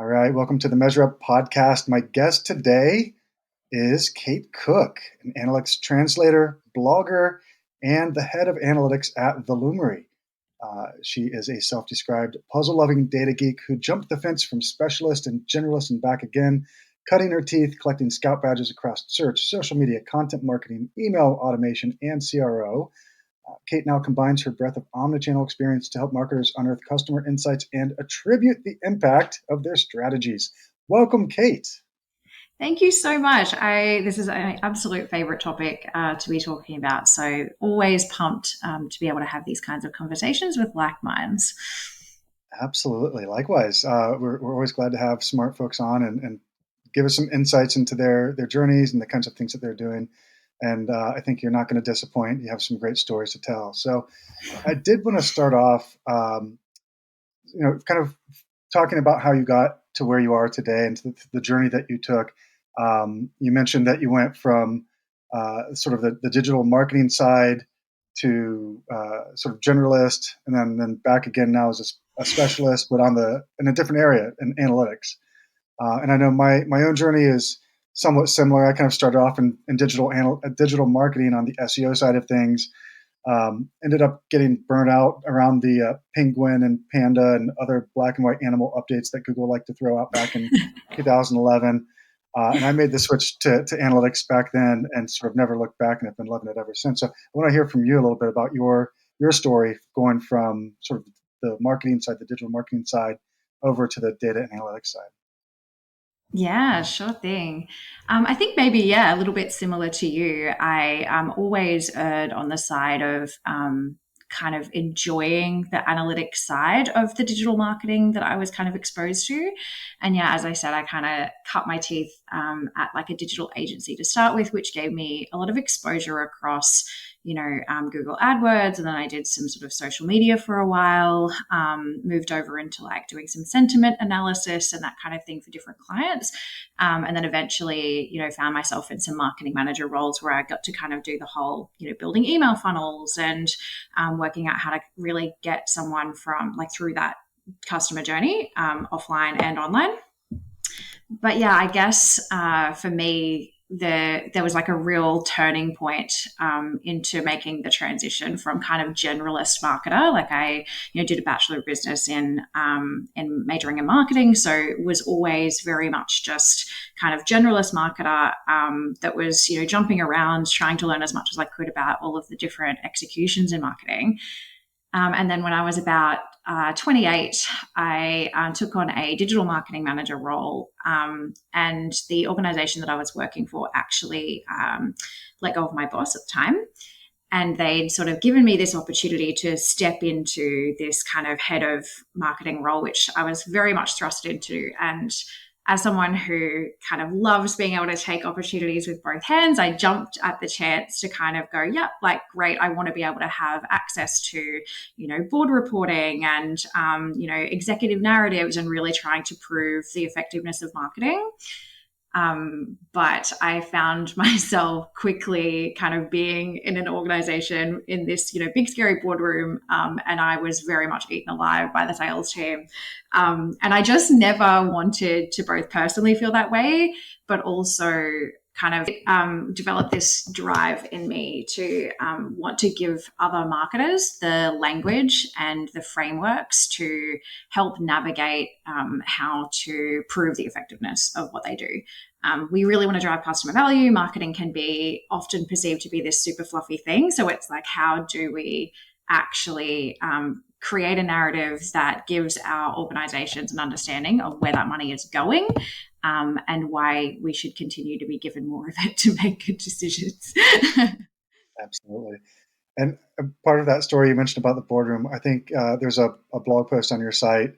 All right, welcome to the Measure Up podcast. My guest today is Kate Cook, an analytics translator, blogger, and the head of analytics at the Lumery. She is a self-described puzzle-loving data geek who jumped the fence from specialist and generalist and back again, cutting her teeth, collecting scout badges across search, social media, content marketing, email automation, and CRO. Kate now combines her breadth of omnichannel experience to help marketers unearth customer insights and attribute the impact of their strategies. Welcome, Kate. Thank you so much. This is an absolute favorite topic to be talking about. So always pumped to be able to have these kinds of conversations with like minds. Absolutely. Likewise, we're always glad to have smart folks on and give us some insights into their journeys and the kinds of things that they're doing. And I think you're not going to disappoint. You have some great stories to tell. So I did want to start off, kind of talking about how you got to where you are today and to the journey that you took. You mentioned that you went from sort of the digital marketing side to sort of generalist, and then back again now as a specialist, but in a different area in analytics. And I know my own journey is somewhat similar. I kind of started off in digital marketing on the SEO side of things. Ended up getting burnt out around the penguin and panda and other black and white animal updates that Google liked to throw out back in 2011. And I made the switch to analytics back then and sort of never looked back and have been loving it ever since. So I want to hear from you a little bit about your story going from sort of the marketing side, the digital marketing side, over to the data and analytics side. Yeah, sure thing. I think maybe, yeah, a little bit similar to you. I always erred on the side of kind of enjoying the analytics side of the digital marketing that I was kind of exposed to. And yeah, as I said, I kind of cut my teeth at like a digital agency to start with, which gave me a lot of exposure across Google AdWords, and then I did some sort of social media for a while, moved over into like doing some sentiment analysis and that kind of thing for different clients. And then eventually, found myself in some marketing manager roles where I got to kind of do the whole, building email funnels and working out how to really get someone from like through that customer journey, offline and online. But yeah, I guess for me, there was like a real turning point into making the transition from kind of generalist marketer. Like I, did a Bachelor of Business in majoring in marketing, so was always very much just kind of generalist marketer that was jumping around, trying to learn as much as I could about all of the different executions in marketing. And then when I was about 28, I took on a digital marketing manager role. And the organization that I was working for actually let go of my boss at the time. And they'd sort of given me this opportunity to step into this kind of head of marketing role, which I was very much thrust into. And as someone who kind of loves being able to take opportunities with both hands, I jumped at the chance to kind of go, yeah, like, great. I want to be able to have access to, board reporting and, executive narratives and really trying to prove the effectiveness of marketing. But I found myself quickly kind of being in an organization in this, big scary boardroom, and I was very much eaten alive by the sales team. And I just never wanted to both personally feel that way, but also kind of develop this drive in me to want to give other marketers the language and the frameworks to help navigate how to prove the effectiveness of what they do. We really want to drive customer value. Marketing can be often perceived to be this super fluffy thing. So it's like, how do we actually create a narrative that gives our organizations an understanding of where that money is going, and why we should continue to be given more of it to make good decisions. Absolutely. And part of that story you mentioned about the boardroom, I think there's a blog post on your site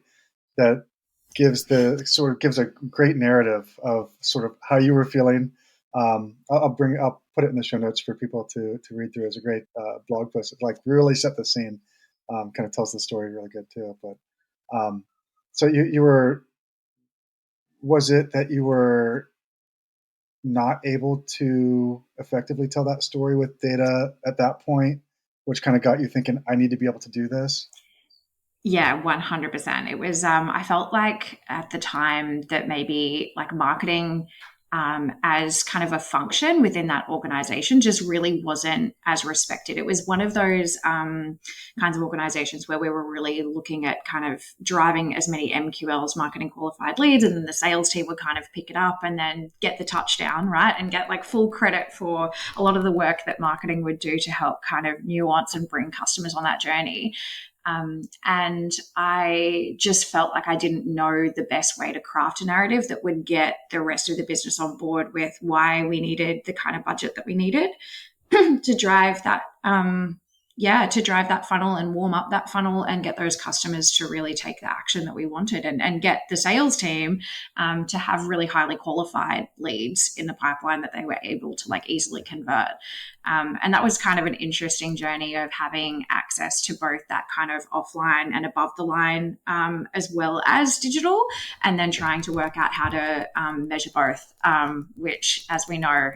that gives a great narrative of sort of how you were feeling. I'll put it in the show notes for people to read through. It's a great blog post. It like really set the scene. Kind of tells the story really good too. But so was it that you were not able to effectively tell that story with data at that point, which kind of got you thinking, I need to be able to do this? Yeah, 100%. It was, I felt like at the time that maybe like marketing as kind of a function within that organization just really wasn't as respected. It was one of those kinds of organizations where we were really looking at kind of driving as many MQLs, marketing qualified leads, and then the sales team would kind of pick it up and then get the touchdown, right? And get like full credit for a lot of the work that marketing would do to help kind of nuance and bring customers on that journey. And I just felt like I didn't know the best way to craft a narrative that would get the rest of the business on board with why we needed the kind of budget that we needed to drive that to drive that funnel and warm up that funnel and get those customers to really take the action that we wanted, and get the sales team to have really highly qualified leads in the pipeline that they were able to like easily convert. And that was kind of an interesting journey of having access to both that kind of offline and above the line, as well as digital, and then trying to work out how to measure both, which, as we know,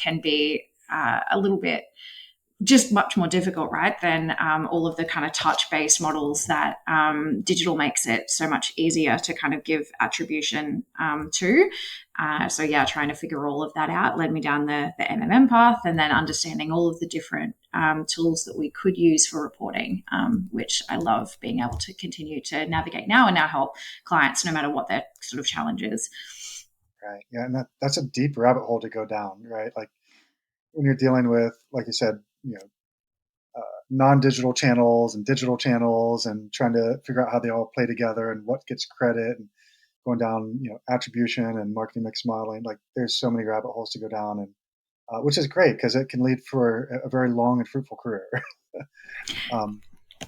can be a little bit just much more difficult, right, than all of the kind of touch-based models that digital makes it so much easier to kind of give attribution to. So yeah, trying to figure all of that out led me down the MMM path, and then understanding all of the different tools that we could use for reporting, which I love being able to continue to navigate now and now help clients no matter what their sort of challenges. Right. Yeah, and that's a deep rabbit hole to go down, right? Like when you're dealing with, like you said, non-digital channels and digital channels, and trying to figure out how they all play together and what gets credit, and going down, attribution and marketing mix modeling. Like there's so many rabbit holes to go down, and which is great because it can lead for a very long and fruitful career. um, yeah,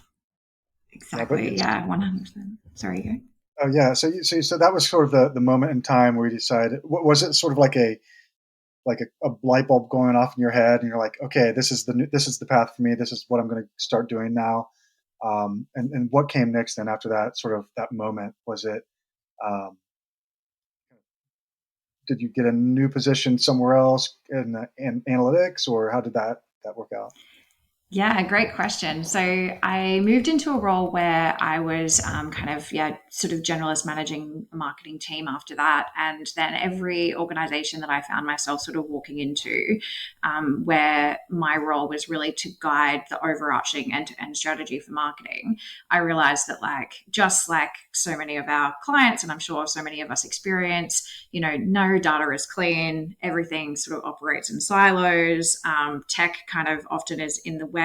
but Exactly. it's Yeah, 100%. Sorry, go. oh yeah. So that was sort of the moment in time where you decided. What was it? Sort of like a light bulb going off in your head, and you're like, okay, this is the path for me. This is what I'm going to start doing now. And what came next then after that sort of that moment? Was it, um, did you get a new position somewhere else in analytics, or how did that work out? Yeah, great question. So I moved into a role where I was kind of, yeah, sort of generalist managing a marketing team after that. And then every organization that I found myself sort of walking into, where my role was really to guide the overarching end to end strategy for marketing, I realized that, like, just like so many of our clients, and I'm sure so many of us experience, no data is clean. Everything sort of operates in silos. Tech kind of often is in the way,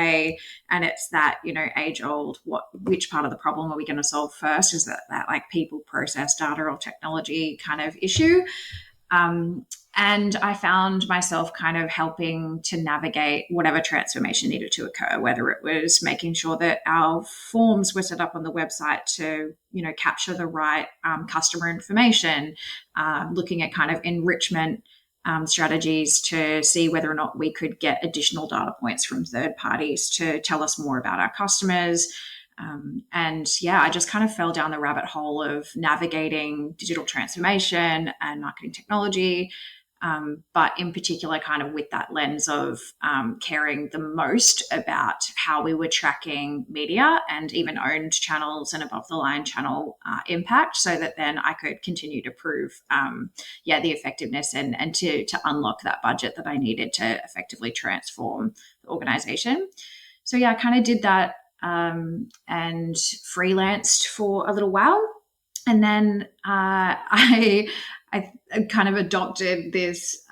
and it's that age old, which part of the problem are we going to solve first? Is that like people, process, data, or technology kind of issue? Um, and I found myself kind of helping to navigate whatever transformation needed to occur, whether it was making sure that our forms were set up on the website to, capture the right customer information, looking at kind of enrichment strategies to see whether or not we could get additional data points from third parties to tell us more about our customers. And yeah, I just kind of fell down the rabbit hole of navigating digital transformation and marketing technology, but in particular, kind of with that lens of caring the most about how we were tracking media and even owned channels and above the line channel impact, so that then I could continue to prove, the effectiveness and to unlock that budget that I needed to effectively transform the organization. So yeah, I kind of did that, and freelanced for a little while. And then I kind of adopted this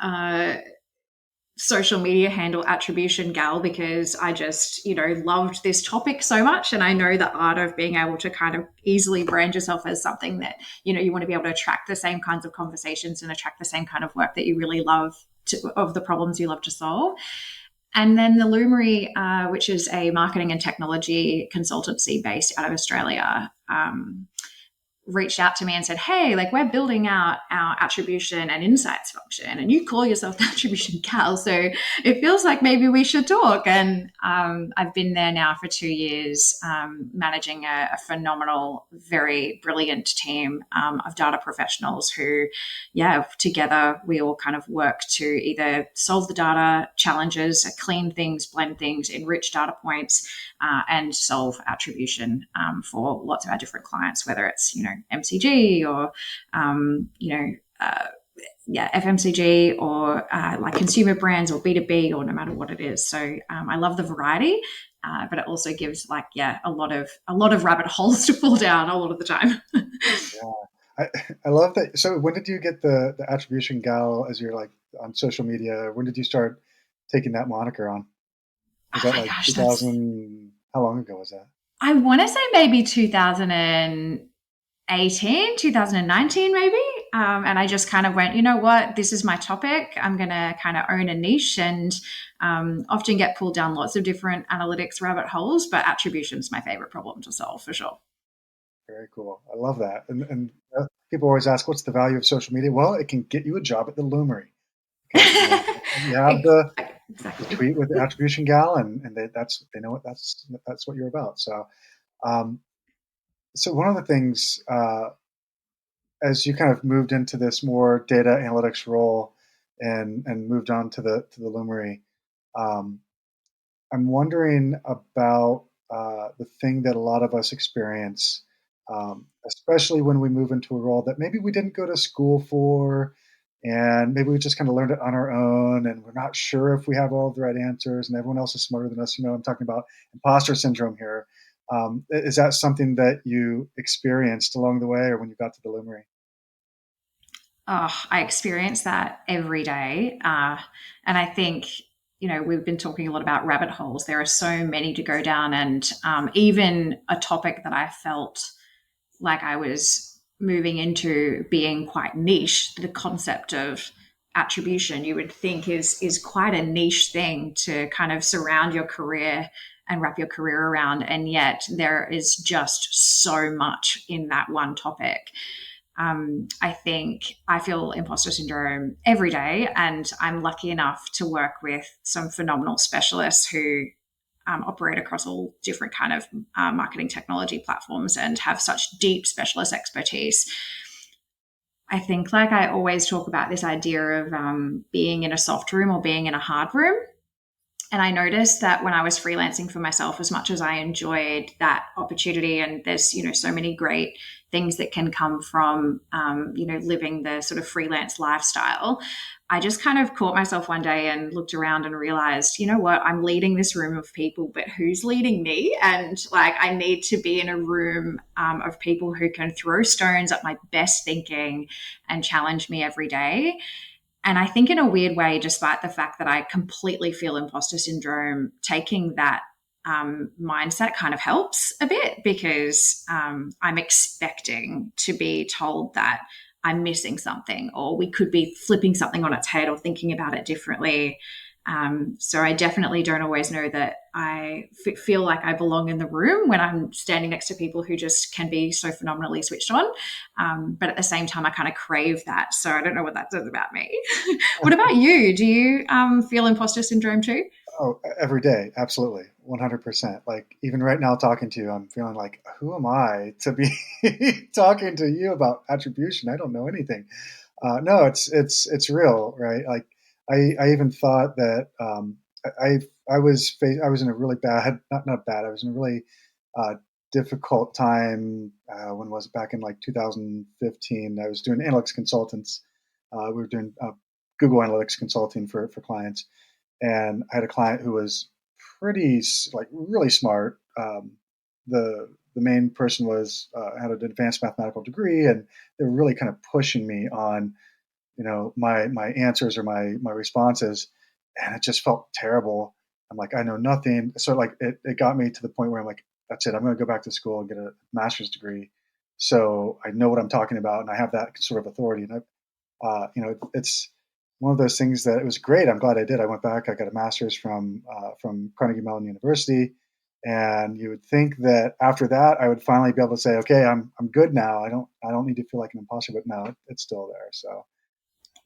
social media handle, Attribution Gal, because I just, loved this topic so much. And I know the art of being able to kind of easily brand yourself as something that, you want to be able to attract the same kinds of conversations and attract the same kind of work that you really love of the problems you love to solve. And then the Lumery, which is a marketing and technology consultancy based out of Australia, reached out to me and said, "Hey, like we're building out our attribution and insights function, and you call yourself the Attribution Gal, so it feels like maybe we should talk." And I've been there now for 2 years, managing a phenomenal, very brilliant team of data professionals who, yeah, together we all kind of work to either solve the data challenges, clean things, blend things, enrich data points, and solve attribution for lots of our different clients, whether it's MCG or yeah, FMCG or like consumer brands or B2B or no matter what it is. So I love the variety, but it also gives like a lot of rabbit holes to fall down a lot of the time. Yeah. I, I love that. So when did you get the attribution gal as you're like on social media? When did you start taking that moniker on? Was Oh that my like gosh, that's 2000? How long ago was that? I want to say maybe 2018, 2019, maybe. And I just kind of went, you know what, this is my topic. I'm going to kind of own a niche and often get pulled down lots of different analytics rabbit holes, but attribution is my favorite problem to solve for sure. Very cool. I love that. And people always ask, what's the value of social media? Well, it can get you a job at the Lumery because you have the Exactly. tweet with the attribution gal, and they know what that's what you're about. Um, so one of the things as you kind of moved into this more data analytics role and moved on to the Lumery, um, I'm wondering about the thing that a lot of us experience, especially when we move into a role that maybe we didn't go to school for, and maybe we just kind of learned it on our own, and we're not sure if we have all the right answers, and everyone else is smarter than us. I'm talking about imposter syndrome here. Is that something that you experienced along the way, or when you got to the Lumery? Oh, I experience that every day. And I think, we've been talking a lot about rabbit holes. There are so many to go down. And even a topic that I felt like I was moving into being quite niche, the concept of attribution, you would think is quite a niche thing to kind of surround your career and wrap your career around. And yet there is just so much in that one topic. I think I feel imposter syndrome every day, and I'm lucky enough to work with some phenomenal specialists who operate across all different kind of marketing technology platforms and have such deep specialist expertise. I think, like I always talk about this idea of being in a soft room or being in a hard room. And I noticed that when I was freelancing for myself, as much as I enjoyed that opportunity, and there's, so many great things that can come from, living the sort of freelance lifestyle, I just kind of caught myself one day and looked around and realized, you know what, I'm leading this room of people, but who's leading me? And like, I need to be in a room of people who can throw stones at my best thinking and challenge me every day. And I think, in a weird way, despite the fact that I completely feel imposter syndrome, taking that mindset kind of helps a bit because I'm expecting to be told that I'm missing something, or we could be flipping something on its head or thinking about it differently. So I definitely don't always know that I feel like I belong in the room when I'm standing next to people who just can be so phenomenally switched on. But at the same time, I kind of crave that. So I don't know what that says about me. What about you? Do you feel imposter syndrome too? Oh, every day, absolutely, 100%. Like even right now, talking to you, I'm feeling like, who am I to be talking to you about attribution? I don't know anything. No, it's real, right? Like I even thought that I was in a really bad, not bad. I was in a really uh, difficult time. When was it? Back in like 2015? I was doing analytics consultants. We were doing Google Analytics consulting for clients, and I had a client who was like really smart. The main person was had an advanced mathematical degree, and they were really kind of pushing me on my answers or my responses, and it just felt terrible. I'm like, I know nothing. So like it got me to the point where I'm like, that's it. I'm going to go back to school and get a master's degree, so I know what I'm talking about, and I have that sort of authority. And it's one of those things that it was great. I'm glad I did. I went back. I got a master's from Carnegie Mellon University, And you would think that after that, I would finally be able to say, okay, I'm good now. I don't need to feel like an imposter, but no, it's still there. So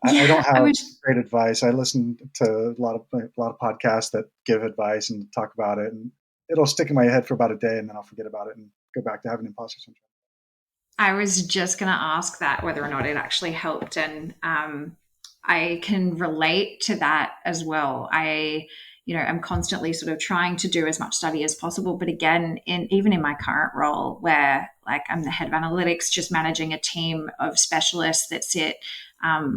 I Yeah, don't I have would. great advice. I listen to a lot of podcasts that give advice and talk about it, and it'll stick in my head for about a day, and then I'll forget about it and go back to having imposter syndrome. I was just going to ask that whether or not it actually helped, and I can relate to that as well. I'm constantly sort of trying to do as much study as possible, but again, even in my current role, where like I'm the head of analytics, just managing a team of specialists that sit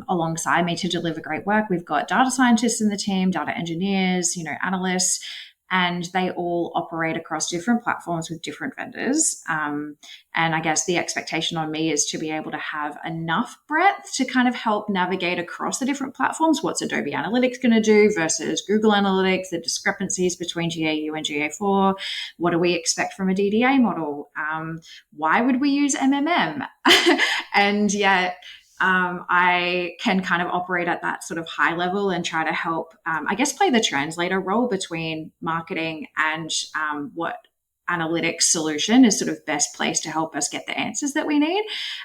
alongside me to deliver great work. We've got data scientists in the team, data engineers, analysts, and they all operate across different platforms with different vendors. And I guess the expectation on me is to be able to have enough breadth to kind of help navigate across the different platforms. What's Adobe Analytics going to do versus Google Analytics, the discrepancies between GAU and GA4? What do we expect from a DDA model? Why would we use MMM? And yet, I can kind of operate at that sort of high level and try to help, I guess, play the translator role between marketing and what analytics solution is sort of best placed to help us get the answers that we need.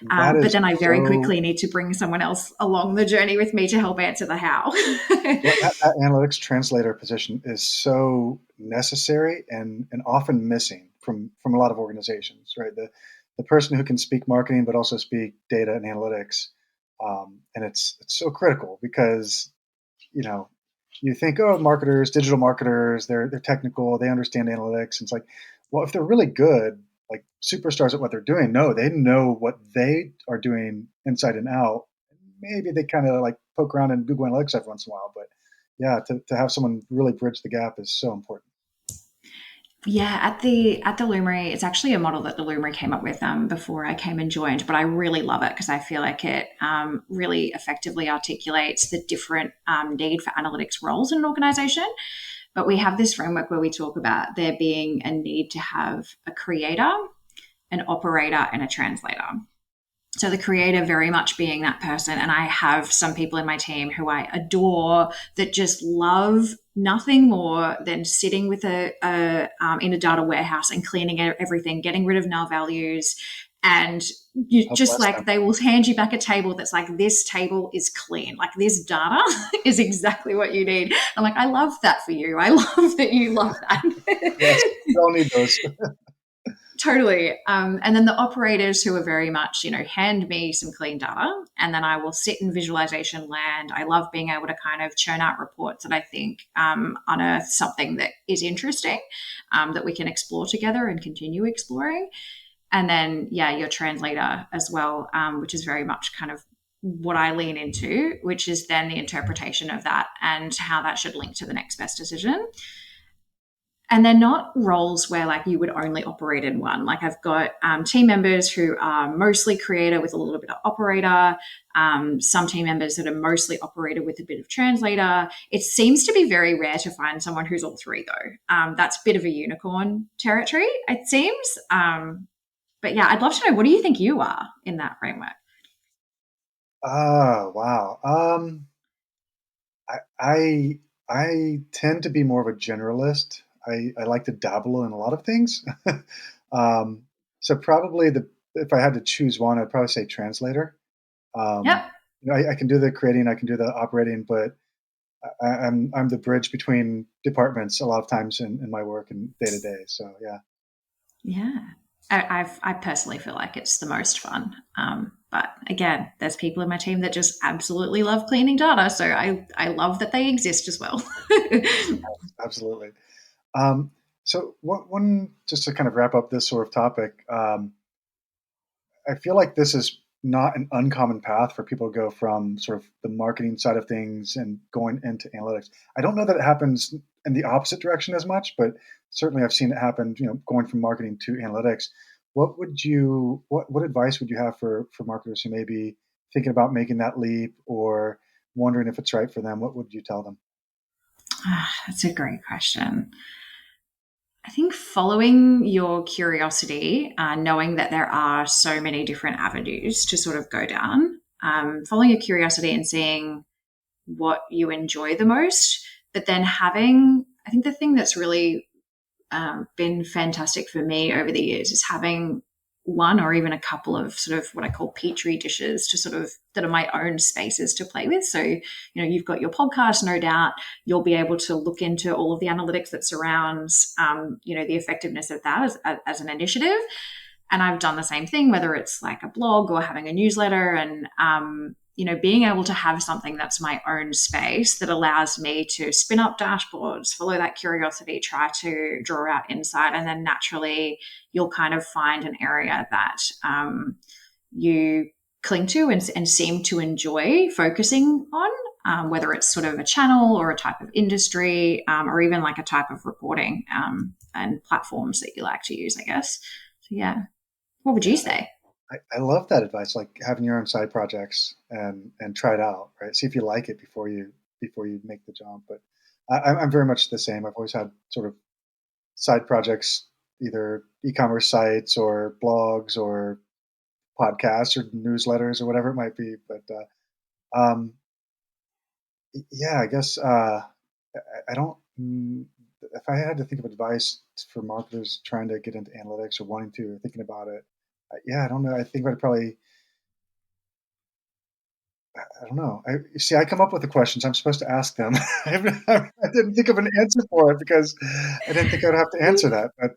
That But is then I very so quickly need to bring someone else along the journey with me to help answer the how. that analytics translator position is so necessary and often missing from a lot of organizations, right? The person who can speak marketing but also speak data and analytics, and it's so critical because you know you think, oh, marketers, digital marketers, they're technical, they understand analytics. And it's like, well, if they're really good, like superstars at what they're doing, no, they know what they are doing inside and out. Maybe they kind of like poke around in Google Analytics every once in a while, but yeah, to have someone really bridge the gap is so important. Yeah, at the Lumery, it's actually a model that the Lumery came up with before I came and joined, but I really love it because I feel like it really effectively articulates the different need for analytics roles in an organization. But we have this framework where we talk about there being a need to have a creator, an operator, and a translator. So the creator very much being that person. And I have some people in my team who I adore that just love nothing more than sitting with in a data warehouse and cleaning everything, getting rid of null values. And you God just bless them. like they will hand you back a table that's like, this table is clean. Like this data is exactly what you need. I'm like, I love that for you. I love that you love that. Yes, we all need those. Totally. And then the operators who are very much, hand me some clean data and then I will sit in visualization land. I love being able to kind of churn out reports that I think unearth something that is interesting that we can explore together and continue exploring. And then, yeah, your translator as well, which is very much kind of what I lean into, which is then the interpretation of that and how that should link to the next best decision. And they're not roles where like you would only operate in one. Like I've got team members who are mostly creator with a little bit of operator, some team members that are mostly operator with a bit of translator. It seems to be very rare to find someone who's all three though. That's a bit of a unicorn territory, it seems. But yeah, I'd love to know, what do you think you are in that framework? Ah, wow. I I tend to be more of a generalist. I like to dabble in a lot of things. um, so probably the if I had to choose one, I'd probably say translator. Um, Yep. I can do the creating, I can do the operating, but I'm the bridge between departments a lot of times in my work and day to day. So yeah, Yeah. I personally feel like it's the most fun. But again, there's people in my team that just absolutely love cleaning data. So I love that they exist as well. absolutely. Um, so one just to kind of wrap up this sort of topic, I feel like this is not an uncommon path for people to go from sort of the marketing side of things and going into analytics. I don't know that it happens in the opposite direction as much, but certainly I've seen it happen, going from marketing to analytics. What advice would you have for marketers who may be thinking about making that leap or wondering if it's right for them? What would you tell them? That's a great question. I think following your curiosity, knowing that there are so many different avenues to sort of go down, following your curiosity and seeing what you enjoy the most, but then having, I think the thing that's really been fantastic for me over the years is having one or even a couple of sort of what I call petri dishes to sort of that are my own spaces to play with. So, you've got your podcast, no doubt. You'll be able to look into all of the analytics that surrounds, the effectiveness of that as an initiative. And I've done the same thing, whether it's like a blog or having a newsletter, and being able to have something that's my own space that allows me to spin up dashboards, follow that curiosity, try to draw out insight, and then naturally you'll kind of find an area that you cling to and seem to enjoy focusing on, whether it's sort of a channel or a type of industry, or even like a type of reporting and platforms that you like to use, I guess. So yeah, what would you say? I love that advice, like having your own side projects and try it out, right? See if you like it before you make the jump. But I'm very much the same. I've always had sort of side projects, either e-commerce sites or blogs or podcasts or newsletters or whatever it might be. But um, yeah, I guess I don't. If I had to think of advice for marketers trying to get into analytics or wanting to or thinking about it, yeah, I don't know. I think I'd probably. I don't know. You see, I come up with the questions. I'm supposed to ask them. I didn't think of an answer for it because I didn't think I'd have to answer that. But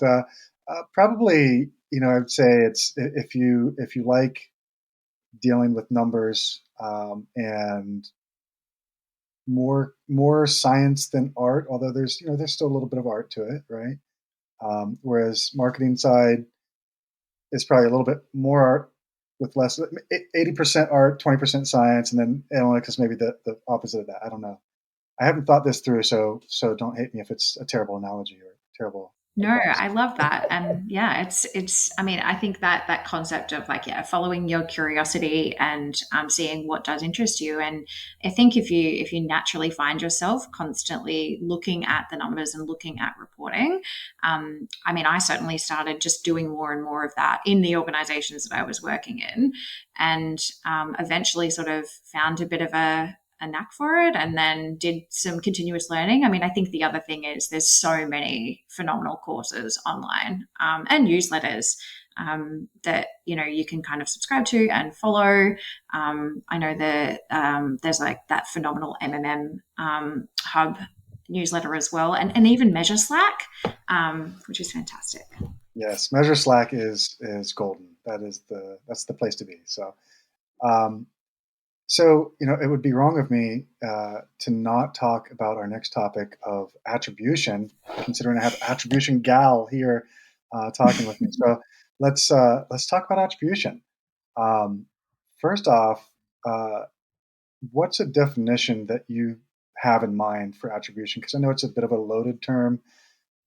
probably, I'd say it's if you like dealing with numbers, and more science than art. Although there's still a little bit of art to it, right? Whereas marketing side is probably a little bit more art with less 80% art, 20% science, and then analytics is maybe the opposite of that. I don't know. I haven't thought this through, so don't hate me if it's a terrible analogy or terrible No, advice. I love that. And yeah, I mean, I think that concept of like, yeah, following your curiosity and seeing what does interest you. And I think if you naturally find yourself constantly looking at the numbers and looking at reporting, I mean, I certainly started just doing more and more of that in the organizations that I was working in, and eventually sort of found a bit of a knack for it, and then did some continuous learning. I mean, I think the other thing is there's so many phenomenal courses online, and newsletters that you can kind of subscribe to and follow. I know that there's like that phenomenal hub newsletter as well, and even Measure Slack, which is fantastic. Yes, Measure Slack is golden. That's the place to be. Um, so, it would be wrong of me to not talk about our next topic of attribution, considering I have Attribution Gal here talking with me. So let's talk about attribution. Um, First off, uh, what's a definition that you have in mind for attribution? Because I know it's a bit of a loaded term. Mm.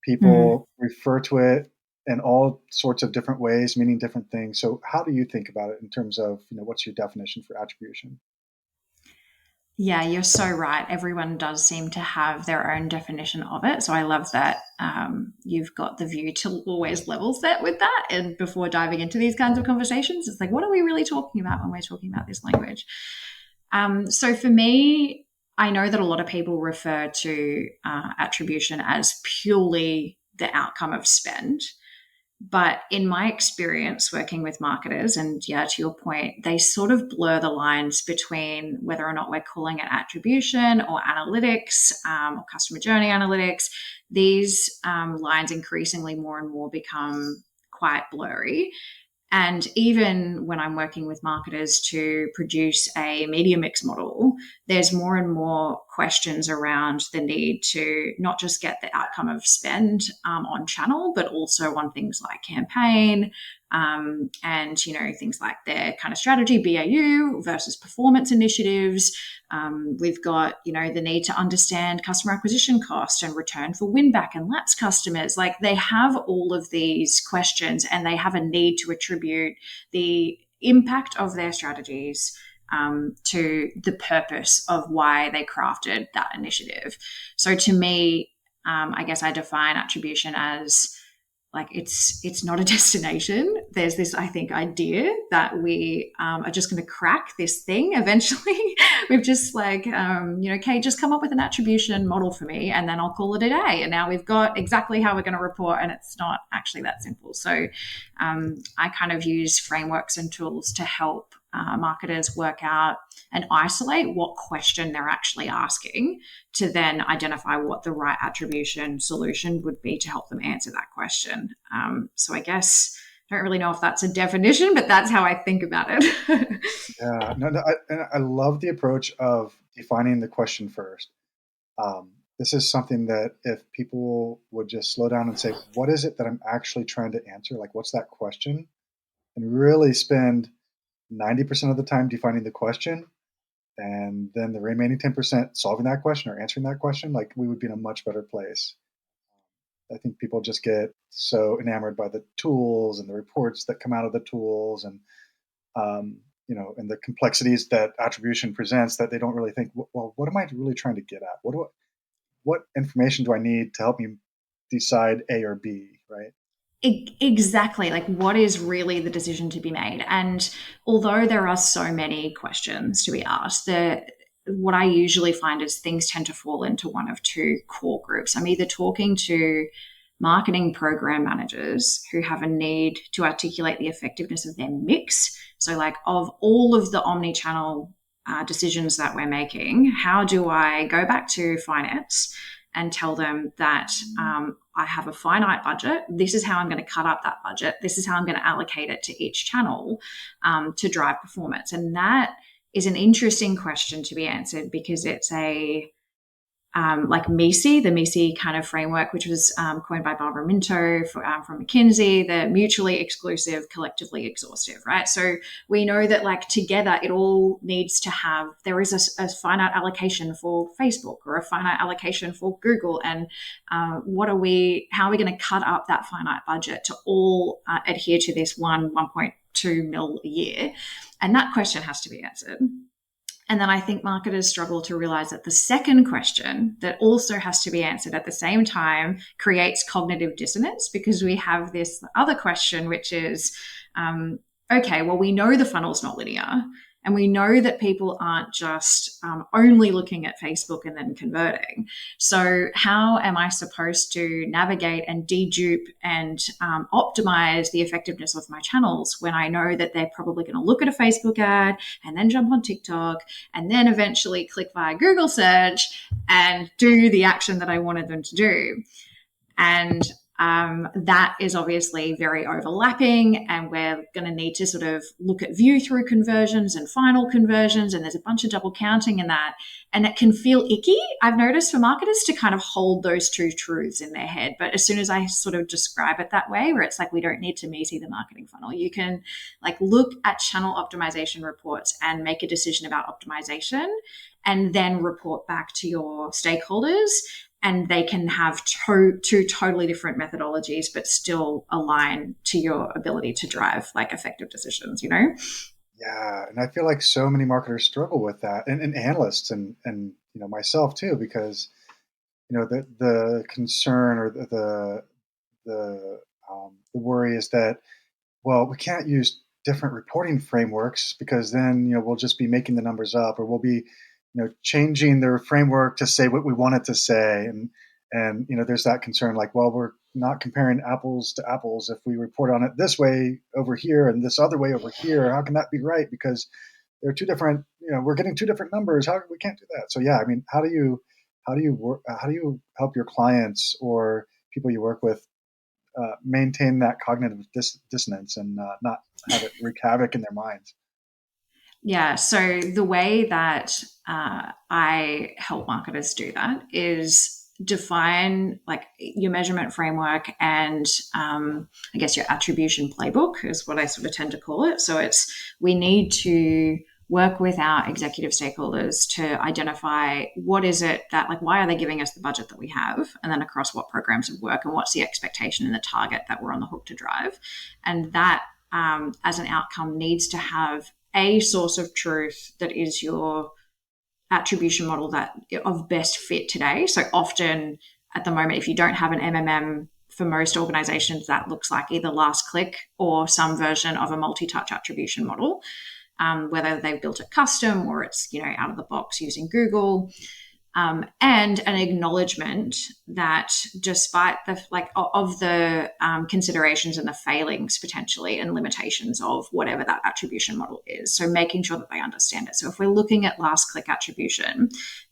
People refer to it in all sorts of different ways, meaning different things. So how do you think about it in terms of, what's your definition for attribution? Yeah, you're so right. Everyone does seem to have their own definition of it. So I love that you've got the view to always level set with that. And before diving into these kinds of conversations, it's like, what are we really talking about when we're talking about this language? So for me, I know that a lot of people refer to attribution as purely the outcome of spend. But in my experience working with marketers, and yeah, to your point, they sort of blur the lines between whether or not we're calling it attribution or analytics, or customer journey analytics. These lines increasingly more and more become quite blurry. And even when I'm working with marketers to produce a media mix model, there's more and more questions around the need to not just get the outcome of spend on channel, but also on things like campaign, and things like their kind of strategy, BAU versus performance initiatives. We've got the need to understand customer acquisition cost and return for win back and lapse customers. Like, they have all of these questions, and they have a need to attribute the impact of their strategies to the purpose of why they crafted that initiative. So to me, I guess I define attribution as like it's not a destination. There's this, I think, idea that we are just going to crack this thing eventually. We've just like, okay, just come up with an attribution model for me and then I'll call it a day. And now we've got exactly how we're going to report, and it's not actually that simple. So I kind of use frameworks and tools to help marketers work out and isolate what question they're actually asking, to then identify what the right attribution solution would be to help them answer that question. So I guess I don't really know if that's a definition, but that's how I think about it. Yeah, no, no, and I love the approach of defining the question first. This is something that if people would just slow down and say, what is it that I'm actually trying to answer? Like, what's that question? And really spend 90% of the time defining the question, and then the remaining 10% solving that question or answering that question, like we would be in a much better place. I think people just get so enamored by the tools and the reports that come out of the tools, and and the complexities that attribution presents, that they don't really think, well, what am I really trying to get at? What information do I need to help me decide A or B, right? Exactly. Like, what is really the decision to be made? And although there are so many questions to be asked, what I usually find is things tend to fall into one of two core groups. I'm either talking to marketing program managers who have a need to articulate the effectiveness of their mix. So, like, of all of the omni-channel decisions that we're making, how do I go back to finance and tell them that I have a finite budget. This is how I'm going to cut up that budget. This is how I'm going to allocate it to each channel to drive performance. And that is an interesting question to be answered, because it's like MECE, the MECE kind of framework, which was coined by Barbara Minto from McKinsey, the mutually exclusive, collectively exhaustive, right? So we know that, like, together it all needs to have, there is a finite allocation for Facebook or a finite allocation for Google. And how are we going to cut up that finite budget to all adhere to this 1.2 mil a year? And that question has to be answered. And then I think marketers struggle to realize that the second question that also has to be answered at the same time creates cognitive dissonance, because we have this other question, which is, okay, well, we know the funnel's not linear. And we know that people aren't just only looking at Facebook and then converting. So how am I supposed to navigate and dedupe and optimize the effectiveness of my channels when I know that they're probably going to look at a Facebook ad and then jump on TikTok and then eventually click via Google search and do the action that I wanted them to do? And that is obviously very overlapping, and we're going to need to sort of look at view through conversions and final conversions, and there's a bunch of double counting in that, and it can feel icky, I've noticed, for marketers to kind of hold those two truths in their head. But as soon as I sort of describe it that way, where it's like, we don't need to meet the marketing funnel, you can like look at channel optimization reports and make a decision about optimization, and then report back to your stakeholders, and they can have two totally different methodologies, but still align to your ability to drive like effective decisions, Yeah, and I feel like so many marketers struggle with that, and analysts, and myself too, because the concern or the worry is that, well, we can't use different reporting frameworks, because then we'll just be making the numbers up, or we'll be changing their framework to say what we want it to say, and there's that concern, like, well, we're not comparing apples to apples if we report on it this way over here and this other way over here. How can that be right? Because they're two different. We're getting two different numbers. How we can't do that? So yeah, I mean, how do you help your clients or people you work with maintain that cognitive dissonance and not have it wreak havoc in their minds? Yeah. So the way that I help marketers do that is define like your measurement framework and I guess your attribution playbook is what I sort of tend to call it. So we need to work with our executive stakeholders to identify what is it that, like, why are they giving us the budget that we have, and then across what programs of work, and what's the expectation and the target that we're on the hook to drive. And that as an outcome needs to have a source of truth that is your attribution model that of best fit today. So often at the moment, if you don't have an MMM for most organizations, that looks like either last click or some version of a multi-touch attribution model, whether they've built it custom or it's, out of the box using Google. And an acknowledgement that despite the considerations and the failings potentially and limitations of whatever that attribution model is, so making sure that they understand it. So if we're looking at last click attribution,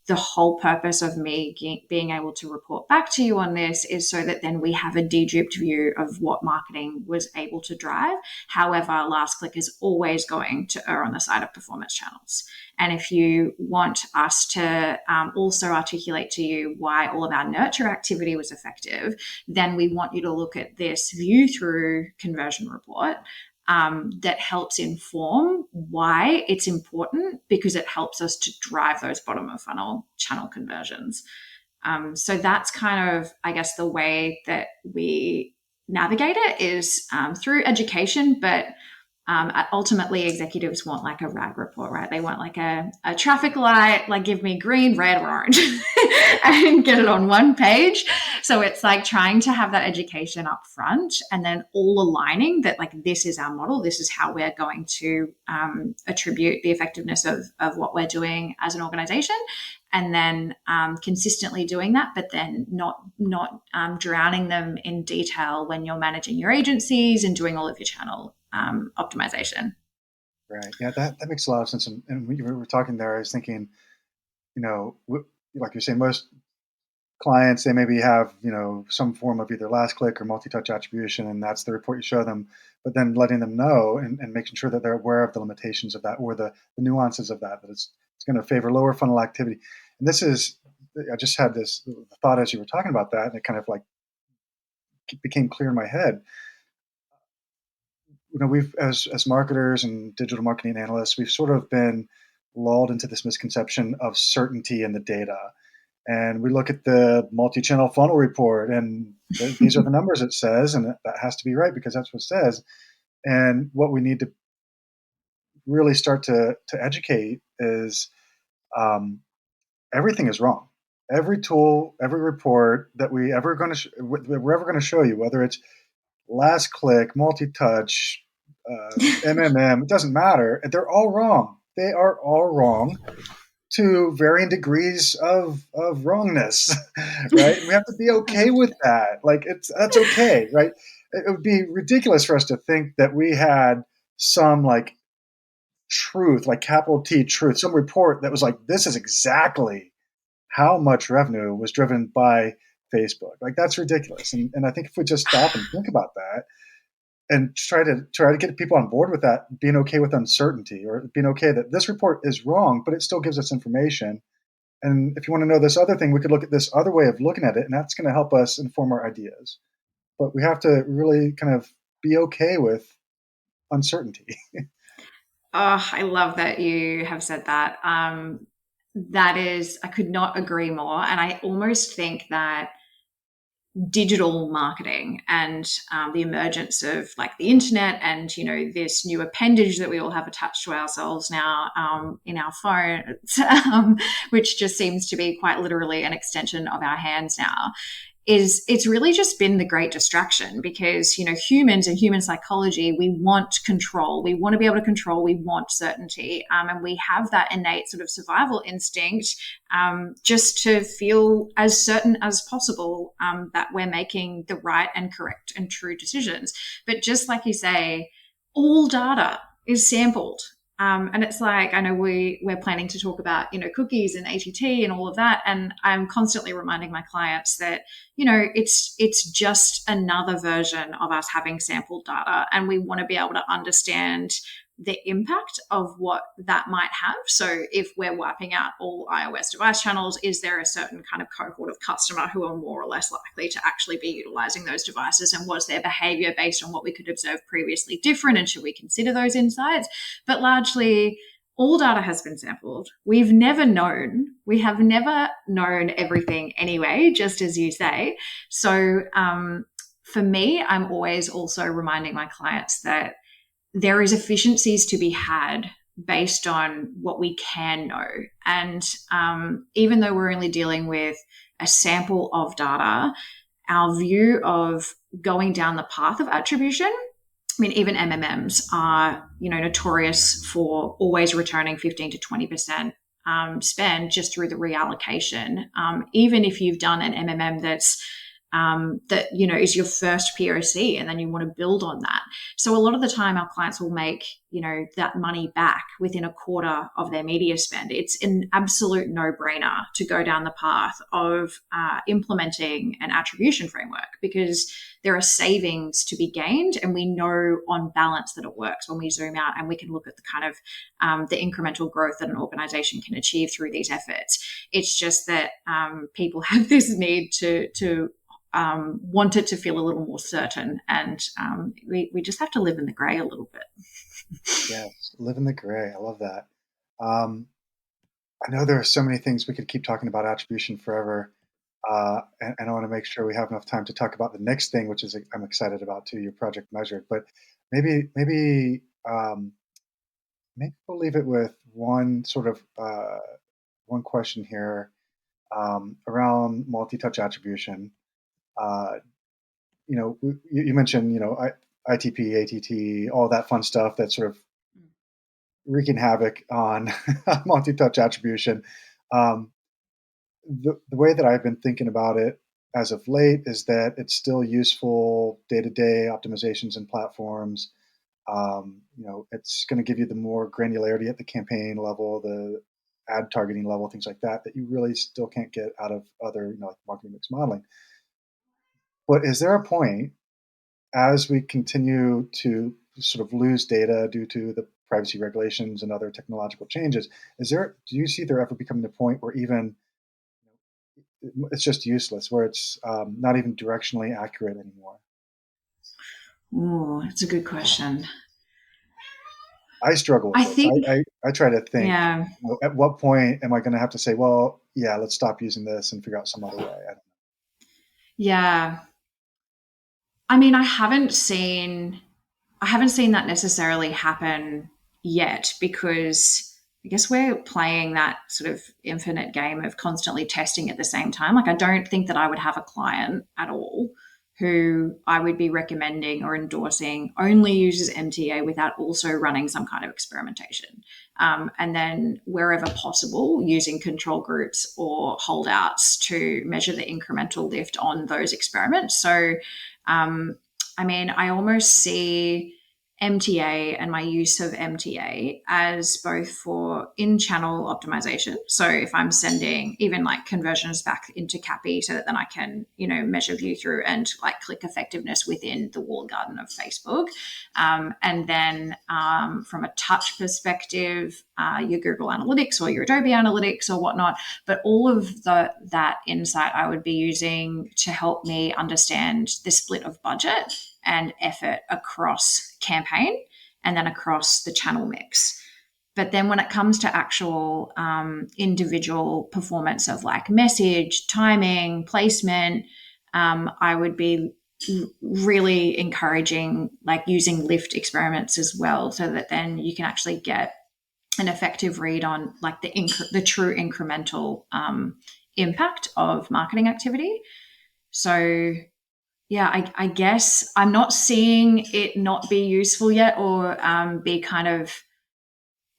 the whole purpose of me being able to report back to you on this is so that then we have a deduped view of what marketing was able to drive. However, last click is always going to err on the side of performance channels. And if you want us to also articulate to you why all of our nurture activity was effective, then we want you to look at this view through conversion report that helps inform why it's important, because it helps us to drive those bottom of funnel channel conversions. So that's kind of, I guess, the way that we navigate it is through education, but ultimately executives want like a RAG report, right? They want like a traffic light, like give me green, red, or orange and get it on one page. So it's like trying to have that education up front and then all aligning that like this is our model, this is how we're going to attribute the effectiveness of what we're doing as an organization. And then consistently doing that, but then not drowning them in detail when you're managing your agencies and doing all of your channel optimization. Right. Yeah, that makes a lot of sense. And when you were talking there, I was thinking, like you're saying, most clients, they maybe have, some form of either last click or multi-touch attribution, and that's the report you show them, but then letting them know and making sure that they're aware of the limitations of that or the nuances of that it's going to favor lower funnel activity. And I just had this thought as you were talking about that, and it kind of like became clear in my head. We've, as marketers and digital marketing analysts, we've sort of been lulled into this misconception of certainty in the data. And we look at the multi-channel funnel report, and these are the numbers it says, and that has to be right because that's what it says. And what we need to really start to educate is everything is wrong. Every tool, every report that we're ever going to show you, whether it's last click, multi-touch, MMM, it doesn't matter. They're all wrong. They are all wrong to varying degrees of wrongness, right? We have to be okay with that. Like that's okay, right? It would be ridiculous for us to think that we had some like truth, like capital T truth, some report that was like, this is exactly how much revenue was driven by Facebook. Like that's ridiculous. And I think if we just stop and think about that and try to get people on board with that, being okay with uncertainty or being okay that this report is wrong, but it still gives us information. And if you want to know this other thing, we could look at this other way of looking at it, and that's going to help us inform our ideas. But we have to really kind of be okay with uncertainty. Oh, I love that you have said that. I could not agree more. And I almost think that digital marketing and the emergence of like the internet and this new appendage that we all have attached to ourselves now in our phones, which just seems to be quite literally an extension of our hands now, it's really just been the great distraction because humans and human psychology, we want control, we want to be able to control, we want certainty, and we have that innate sort of survival instinct just to feel as certain as possible that we're making the right and correct and true decisions. But just like you say, all data is sampled. And it's like, I know we're planning to talk about, cookies and ATT and all of that. And I'm constantly reminding my clients that, it's just another version of us having sampled data. And we want to be able to understand the impact of what that might have. So if we're wiping out all iOS device channels, is there a certain kind of cohort of customer who are more or less likely to actually be utilizing those devices? And was their behavior based on what we could observe previously different? And should we consider those insights? But largely, all data has been sampled. We have never known everything anyway, just as you say. So for me, I'm always also reminding my clients that there is efficiencies to be had based on what we can know. And even though we're only dealing with a sample of data, our view of going down the path of attribution. I mean, even MMMs are, notorious for always returning 15 to 20% spend just through the reallocation. Even if you've done an MMM that is your first POC, and then you want to build on that. So a lot of the time, our clients will make that money back within a quarter of their media spend. It's an absolute no-brainer to go down the path of implementing an attribution framework, because there are savings to be gained, and we know on balance that it works when we zoom out and we can look at the kind of the incremental growth that an organization can achieve through these efforts. It's just that people have this need to want it to feel a little more certain, and we just have to live in the gray a little bit. Yes, live in the gray. I love that. Um, I know there are so many things we could keep talking about attribution forever, and I want to make sure we have enough time to talk about the next thing, which is I'm excited about too, your project measured. But maybe we'll leave it with one sort of one question here around multi-touch attribution. Uh, you mentioned ITP, ATT, all that fun stuff that's sort of wreaking havoc on multi-touch attribution. Um, the way that I've been thinking about it as of late is that it's still useful day-to-day optimizations and platforms. It's going to give you the more granularity at the campaign level, the ad targeting level, things like that you really still can't get out of other, like marketing mix modeling. But is there a point, as we continue to sort of lose data due to the privacy regulations and other technological changes, do you see there ever becoming a point where even it's just useless, where it's not even directionally accurate anymore? Oh, that's a good question. I struggle with I this. think, I try to think, yeah, at what point am I going to have to say, well, yeah, let's stop using this and figure out some other way? I don't yeah. I mean, I haven't seen that necessarily happen yet, because I guess we're playing that sort of infinite game of constantly testing at the same time. Like, I don't think that I would have a client at all who I would be recommending or endorsing only uses MTA without also running some kind of experimentation. And then, wherever possible, using control groups or holdouts to measure the incremental lift on those experiments. So, um, I mean, I almost see MTA and my use of MTA as both for in-channel optimization. So if I'm sending even like conversions back into Cappy, so that then I can, measure view through and like click effectiveness within the walled garden of Facebook. And then from a touch perspective, your Google Analytics or your Adobe Analytics or whatnot. But all of that insight I would be using to help me understand the split of budget and effort across campaign and then across the channel mix. But then when it comes to actual individual performance of like message, timing, placement, I would be really encouraging like using lift experiments as well, so that then you can actually get an effective read on like the true incremental impact of marketing activity. So yeah, I guess I'm not seeing it not be useful yet, or be kind of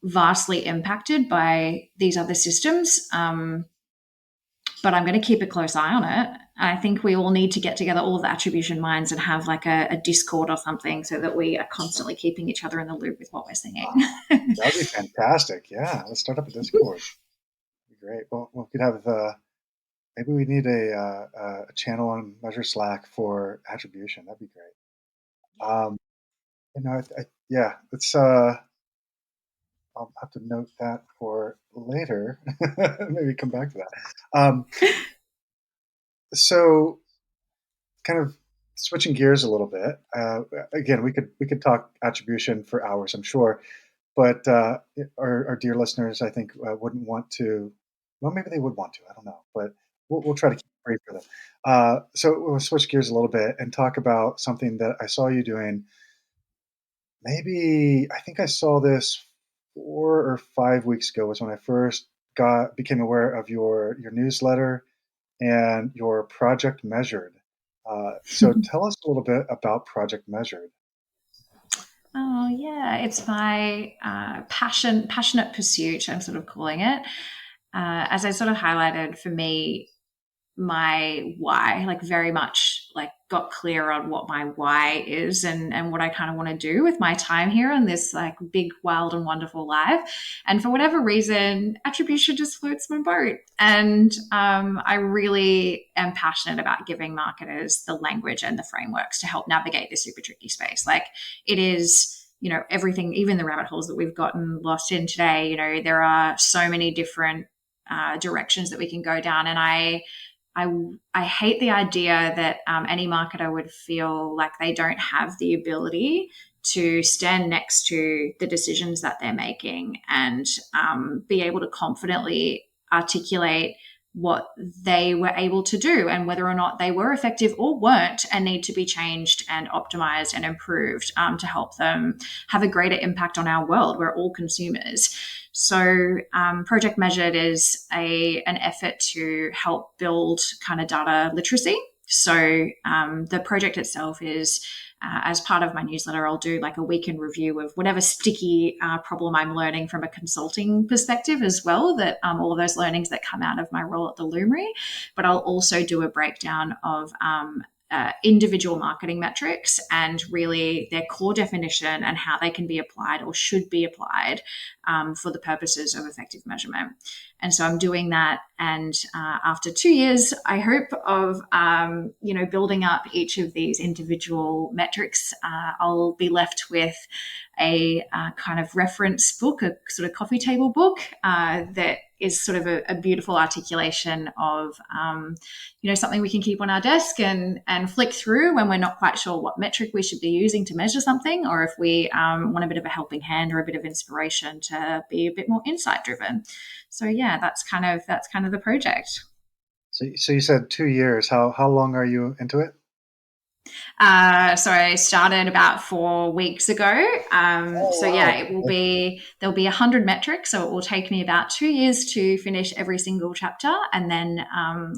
vastly impacted by these other systems. But I'm going to keep a close eye on it. I think we all need to get together, all of the attribution minds, and have like a Discord or something, so that we are constantly keeping each other in the loop with what we're seeing. know. That would be fantastic. Yeah, let's start up a Discord. That'd be great. Well, we could have maybe we need a channel on Measure Slack for attribution. That'd be great. Um, yeah, let's. I'll have to note that for later. Maybe come back to that. So, kind of switching gears a little bit. Again, we could talk attribution for hours, I'm sure, but our dear listeners, I think, wouldn't want to. Well, maybe they would want to. I don't know, but we'll try to keep it brief for them. So we'll switch gears a little bit and talk about something that I saw you doing. Maybe I think I saw this 4 or 5 weeks ago was when I first became aware of your newsletter and your project measured. So tell us a little bit about Project Measured. Oh yeah, it's my passionate pursuit. I'm sort of calling it. As I sort of highlighted, for me, my why, like very much like got clear on what my why is and what I kind of want to do with my time here in this like big, wild and wonderful life. And for whatever reason, attribution just floats my boat. And I really am passionate about giving marketers the language and the frameworks to help navigate this super tricky space. Like it is, you know, everything, even the rabbit holes that we've gotten lost in today, you know, there are so many different directions that we can go down. And I, I hate the idea that any marketer would feel like they don't have the ability to stand next to the decisions that they're making and be able to confidently articulate what they were able to do and whether or not they were effective or weren't and need to be changed and optimized and improved to help them have a greater impact on our world. We're all consumers. So, Project Measured is an effort to help build kind of data literacy. So, the project itself is as part of my newsletter, I'll do like a week in review of whatever sticky problem I'm learning from a consulting perspective as well, that all of those learnings that come out of my role at the Lumery. But I'll also do a breakdown of individual marketing metrics and really their core definition and how they can be applied or should be applied for the purposes of effective measurement. And so I'm doing that. And after 2 years, I hope of, building up each of these individual metrics, I'll be left with a kind of reference book, a sort of coffee table book that is sort of a beautiful articulation of, something we can keep on our desk and flick through when we're not quite sure what metric we should be using to measure something, or if we want a bit of a helping hand or a bit of inspiration to be a bit more insight driven. So yeah, that's kind of the project. So you said 2 years. How long are you into it? So I started about 4 weeks ago. Oh So yeah, wow. there'll be 100 metrics. So it will take me about 2 years to finish every single chapter, and then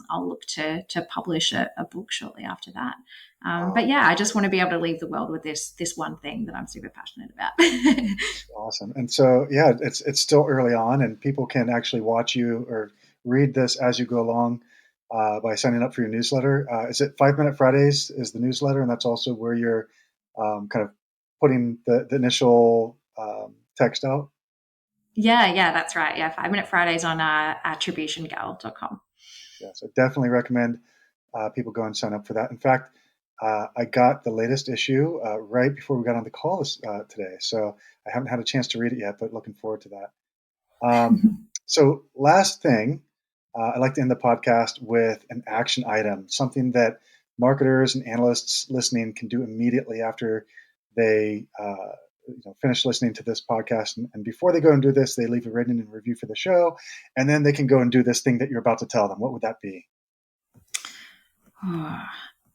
I'll look to publish a book shortly after that. But Wow, yeah, I just want to be able to leave the world with this one thing that I'm super passionate about. awesome. And so yeah, it's still early on, and people can actually watch you or read this as you go along by signing up for your newsletter. Is it 5 Minute Fridays is the newsletter, and that's also where you're kind of putting the initial text out? Yeah, that's right. Yeah, 5 Minute Fridays on attributiongal.com. Yeah, so definitely recommend people go and sign up for that. In fact, I got the latest issue right before we got on the call today, so I haven't had a chance to read it yet, but looking forward to that. So, last thing, I like to end the podcast with an action item, something that marketers and analysts listening can do immediately after they finish listening to this podcast. And before they go and do this, they leave a rating and review for the show, and then they can go and do this thing that you're about to tell them. What would that be?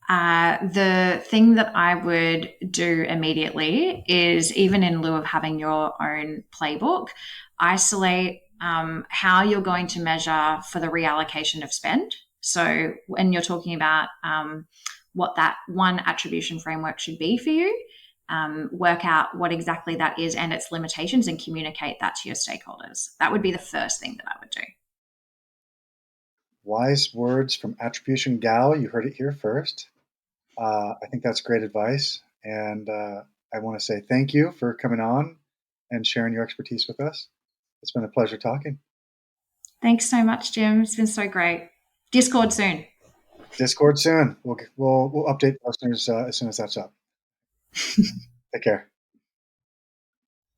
The thing that I would do immediately is, even in lieu of having your own playbook, isolate how you're going to measure for the reallocation of spend. So when you're talking about what that one attribution framework should be for you, work out what exactly that is and its limitations and communicate that to your stakeholders. That would be the first thing that I would do. Wise words from Attribution Gal. You heard it here first. I think that's great advice. And I want to say thank you for coming on and sharing your expertise with us. It's been a pleasure talking. Thanks so much, Jim. It's been so great. Discord soon. Discord soon. We'll update listeners as soon as that's up. Take care.